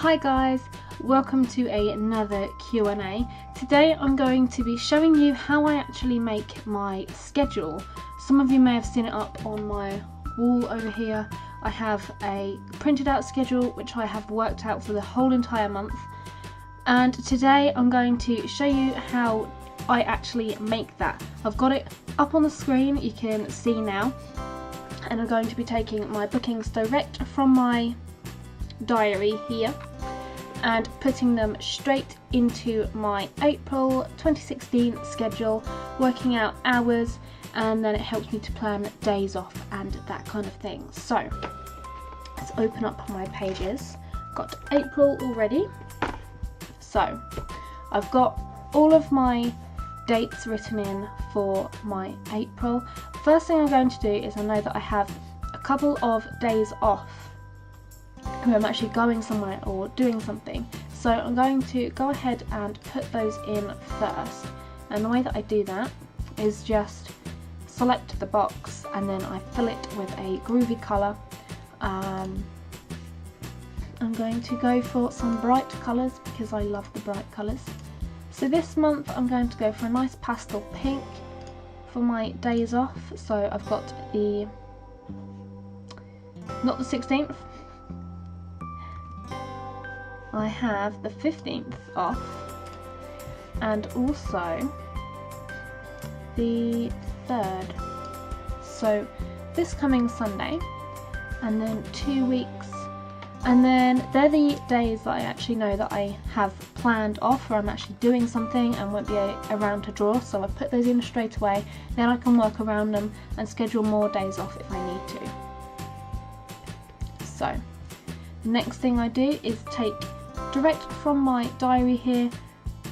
Hi guys, welcome to another Q&A. Today I'm going to be showing you how I actually make my schedule. Some of you may have seen it up on my wall over here. I have a printed out schedule which I have worked out for the whole entire month, and today I'm going to show you how I actually make that. I've got it up on the screen, you can see now, and I'm going to be taking my bookings direct from my diary here and putting them straight into my April 2016 schedule, working out hours, and then it helps me to plan days off and that kind of thing. So let's open up my pages. Got April already, so I've got all of my dates written in for my April. First thing I'm going to do is I know that I have a couple of days off where I'm actually going somewhere or doing something, so I'm going to go ahead and put those in first. And the way that I do that is just select the box and then I fill it with a groovy colour. I'm going to go for some bright colours because I love the bright colours. So this month I'm going to go for a nice pastel pink for my days off. So I've got not the 16th, I have the 15th off, and also the 3rd. So this coming Sunday, and then 2 weeks, and then they're the days that I actually know that I have planned off, where I'm actually doing something and won't be around to draw, so I put those in straight away. Then I can work around them and schedule more days off if I need to. So the next thing I do is take direct from my diary here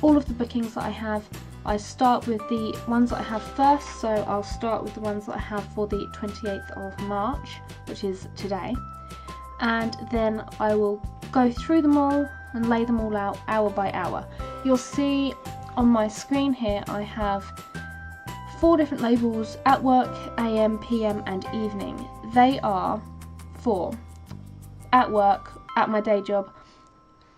all of the bookings that I have. I start with the ones that I have first, so I'll start with the ones that I have for the 28th of March, which is today, and then I will go through them all and lay them all out hour by hour. You'll see on my screen here I have 4 different labels: at work, AM, PM and evening. They are for at work, at my day job,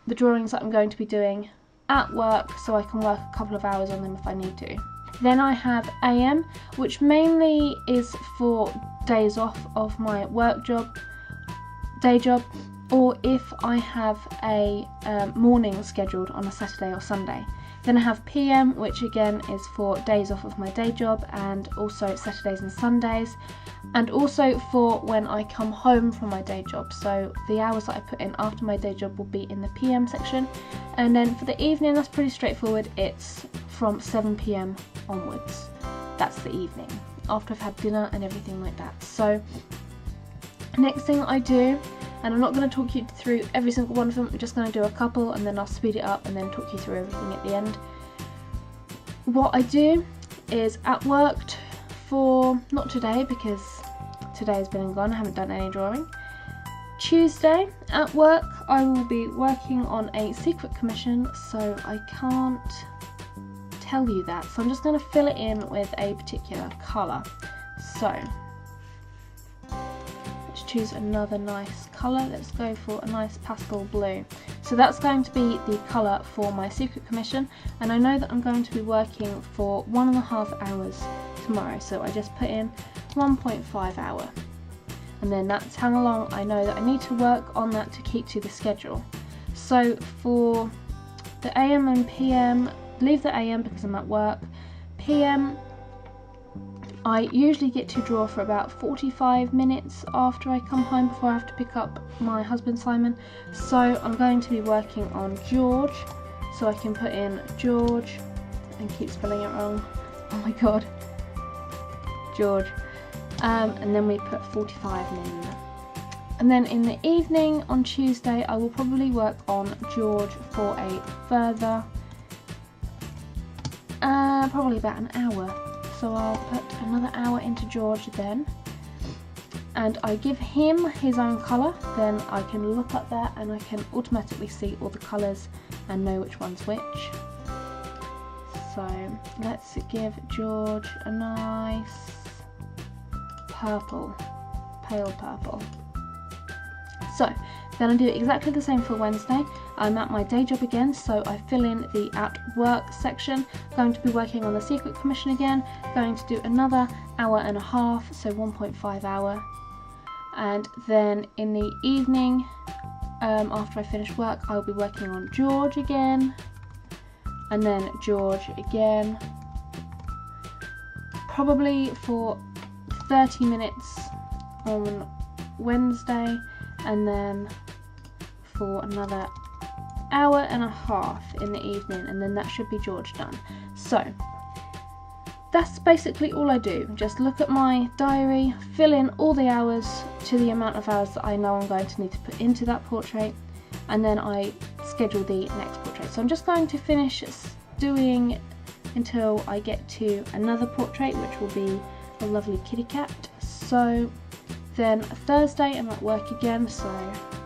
the drawings that I'm going to be doing at work, so I can work a couple of hours on them if I need to. Then I have AM, which mainly is for days off of my work job, day job, or if I have a morning scheduled on a Saturday or Sunday. Then I have PM, which again is for days off of my day job and also Saturdays and Sundays, and also for when I come home from my day job. So the hours that I put in after my day job will be in the PM section. And then for the evening, that's pretty straightforward. It's from 7 PM onwards. That's the evening, after I've had dinner and everything like that. So next thing I do, and I'm not going to talk you through every single one of them, I'm just going to do a couple and then I'll speed it up and then talk you through everything at the end. What I do is at work for, not today because today has been and gone, I haven't done any drawing. Tuesday at work I will be working on a secret commission, so I can't tell you that, so I'm just going to fill it in with a particular colour. So let's choose another nice colour. Let's go for a nice pastel blue. So that's going to be the colour for my secret commission, and I know that I'm going to be working for 1.5 hours tomorrow, so I just put in 1.5 hour, and then that's how long I know that I need to work on that to keep to the schedule. So for the AM and PM, leave the AM because I'm at work. PM, I usually get to draw for about 45 minutes after I come home before I have to pick up my husband Simon. So I'm going to be working on George, so I can put in George and keep spelling it wrong. Oh my god. George. And then we put 45 in. And then in the evening on Tuesday I will probably work on George for a further probably about an hour. So I'll put another hour into George then, and I give him his own colour. Then I can look at that and I can automatically see all the colours and know which one's which. So let's give George a nice purple, pale purple. So Then I do exactly the same for Wednesday. I'm at my day job again, so I fill in the at work section. Going to be working on the secret commission again, going to do another hour and a half, so 1.5 hour. And then in the evening, after I finish work, I'll be working on George again, and then George again, probably for 30 minutes on Wednesday, and then for another hour and a half in the evening, and then that should be George done. So that's basically all I do. Just look at my diary, fill in all the hours to the amount of hours that I know I'm going to need to put into that portrait, and then I schedule the next portrait. So I'm just going to finish doing until I get to another portrait, which will be a lovely kitty cat. So then Thursday I'm at work again, so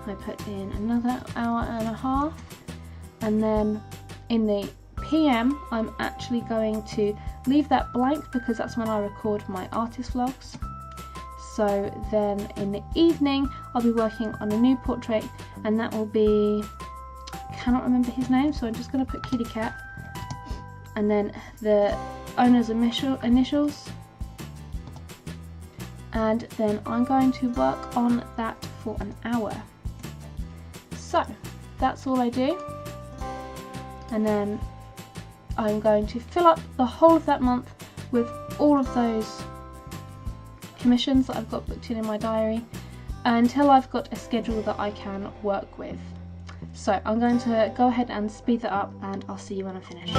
I put in another hour and a half, and then in the PM I'm actually going to leave that blank because that's when I record my artist vlogs. So then in the evening I'll be working on a new portrait, and that will be, cannot remember his name, so I'm just going to put kitty cat and then the owner's initials, and then I'm going to work on that for an hour. So that's all I do, and then I'm going to fill up the whole of that month with all of those commissions that I've got booked in my diary until I've got a schedule that I can work with. So I'm going to go ahead and speed that up, and I'll see you when I finish.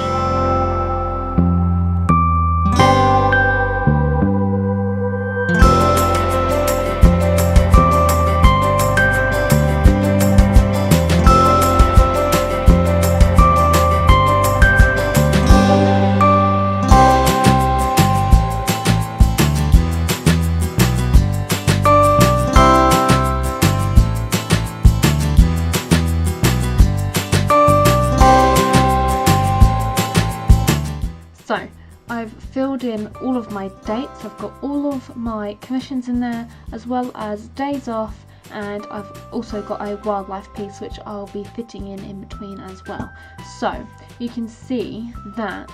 So I've filled in all of my dates, I've got all of my commissions in there, as well as days off, and I've also got a wildlife piece which I'll be fitting in between as well. So you can see that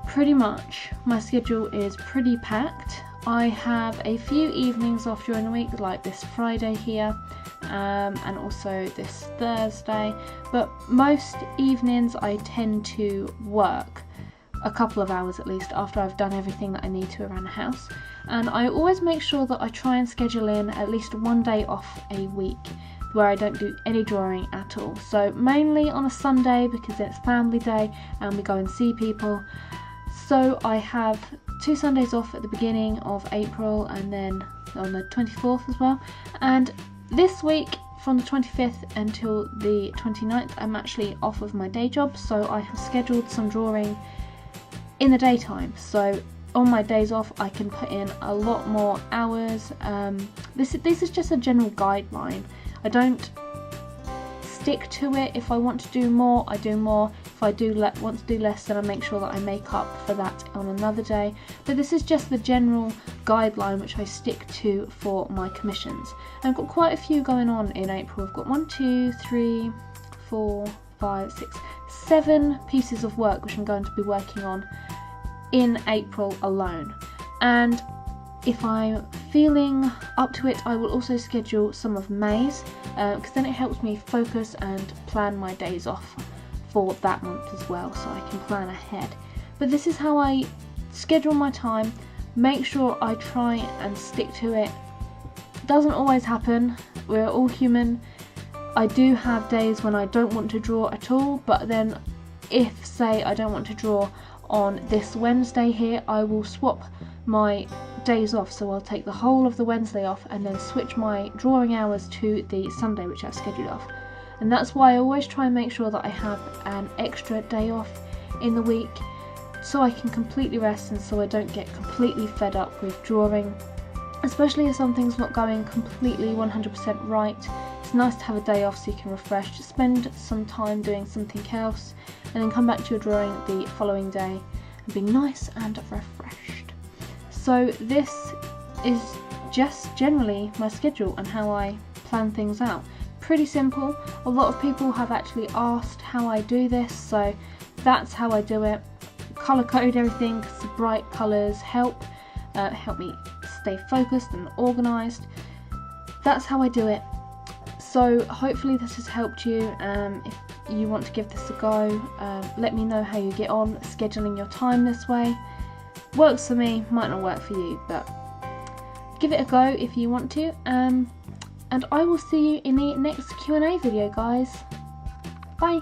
pretty much my schedule is pretty packed. I have a few evenings off during the week, like this Friday here, and also this Thursday, but most evenings I tend to work a couple of hours at least after I've done everything that I need to around the house. And I always make sure that I try and schedule in at least one day off a week where I don't do any drawing at all. So mainly on a Sunday, because it's family day and we go and see people. So I have 2 Sundays off at the beginning of April, and then on the 24th as well. And this week, from the 25th until the 29th, I'm actually off of my day job, so I have scheduled some drawing in the daytime. So on my days off I can put in a lot more hours. This is just a general guideline. I don't stick to it. If I want to do more, I do more. If I want to do less, then I make sure that I make up for that on another day. But this is just the general guideline which I stick to for my commissions. And I've got quite a few going on in April. I've got 1, 2, 3, 4, 5, 6, 7 pieces of work which I'm going to be working on in April alone. And if I'm feeling up to it, I will also schedule some of May's, because then it helps me focus and plan my days off for that month as well, so I can plan ahead. But this is how I schedule my time, make sure I try and stick to it. Doesn't always happen, we're all human. I do have days when I don't want to draw at all, but then if, say, I don't want to draw on this Wednesday here, I will swap my days off, so I'll take the whole of the Wednesday off and then switch my drawing hours to the Sunday which I've scheduled off. And that's why I always try and make sure that I have an extra day off in the week, so I can completely rest and so I don't get completely fed up with drawing, especially if something's not going completely 100% right. It's nice to have a day off so you can refresh, just spend some time doing something else, and then come back to your drawing the following day and be nice and refreshed. So this is just generally my schedule and how I plan things out. pretty simple. A lot of people have actually asked how I do this, so that's how I do it. Colour code everything because the bright colours help me stay focused and organised. That's how I do it. So hopefully this has helped you. If you want to give this a go, let me know how you get on scheduling your time this way. Works for me, might not work for you, but give it a go if you want to. And I will see you in the next Q&A video, guys. Bye.